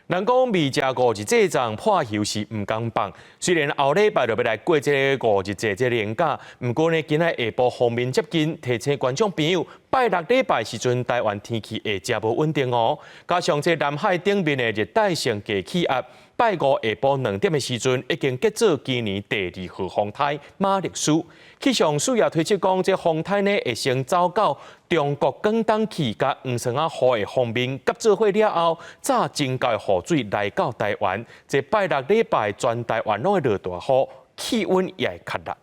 人讲未食五日这粽破休是唔公放。虽然后礼拜就要来过这个五日节这年假，不过呢，今仔下晡方面接近，提醒观众朋友，拜六礼拜时阵，台湾天气会真无稳定哦。加上这南海顶面的热带性低气压，拜五下晡2点的时阵，已经结束今年第2号风台马力苏。气象署也推测讲，这风台呢会先走到中国广东区甲黄山啊河的方面，甲做伙了后，再增加雨水来到台湾。这拜六礼拜全台湾拢会落大雨，气温也会较热。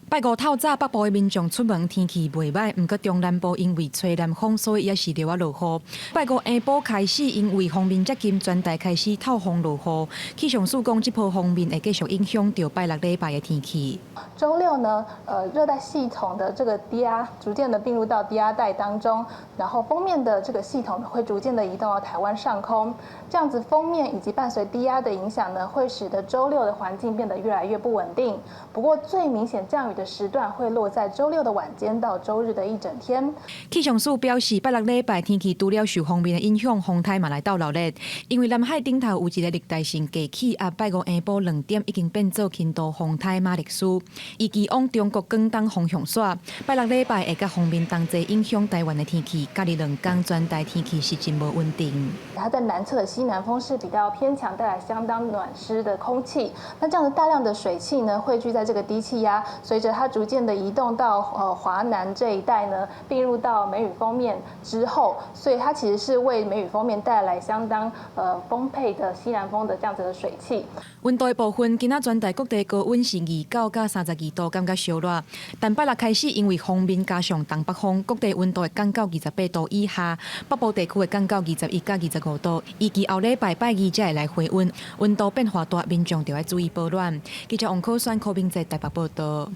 拜五透早，北部的民众出门天气袂歹，不过中南部因为吹南风，所以也是落雨。拜五下晡开始，因为锋面接近，全台开始透风落雨。气象署讲，这波锋面会继续影响到拜六礼拜的天气。周六呢，热带系统的这个低压逐渐的并入到低压带当中，然后锋面的这个系统会逐渐的移动到台湾上空。这样子锋面以及伴随低压的影响呢，会使得周六的环境变得越来越不稳定。不过最明显降雨的时段会落在周六的晚间到周日的一整天。气象署表示，拜六礼拜天气除了受锋面的影响，风台嘛来到热烈，因为南海顶头有一个热带性低气压，拜五下晡2点已经变做轻度风台马力苏，预计往中国广东方向甩。拜六礼拜会甲锋面同齐影响台湾的天气，隔日2天全台天气是真无稳定。它在南侧的西南风是比较偏强，带来相当暖湿的空气。那这样的大量的水汽呢，汇聚在这个低气压，随着它逐渐的移动到华南这一带呢，并入到梅雨锋面之后，所以它其实是为梅雨锋面带来相当丰沛的西南风的这样子的水汽。温度的部分，今仔全台各地高温是29到32度，感觉烧热。但拜六开始，因为锋面加上东北风，各地温度会降到28度以下，北部地区会降到21到25度。预计后礼拜拜二才会来回温，温度变化大，民众就要注意保暖。记者王可选、柯明哲台北报道。